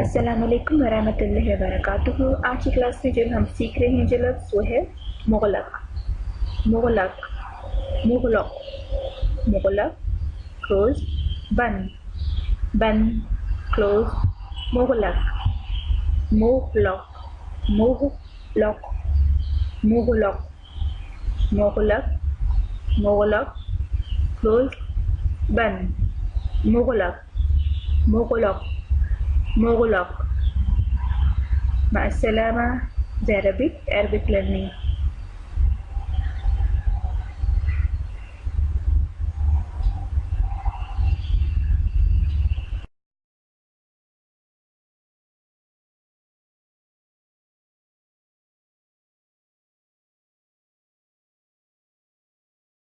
अस्सलामुअलैकुम वरहमतुल्लाहि वबरकातुहू। आज की क्लास में जो हम सीख रहे हैं जो लफ्ज़ वो है मुग़लक़। मुग़लक़, मुग़लक़, मुग़लक़ क्लोज, बंद, बंद क्लोज, मुग़लक़, मुग़लक़, मुग़लक़, मुग़लक़, मुग़लक़, मुग़लक़ क्लोज, बंद, मुग़लक़, मुग़लक़, मुग़लक़। मअस्सलामा। Arabic learning.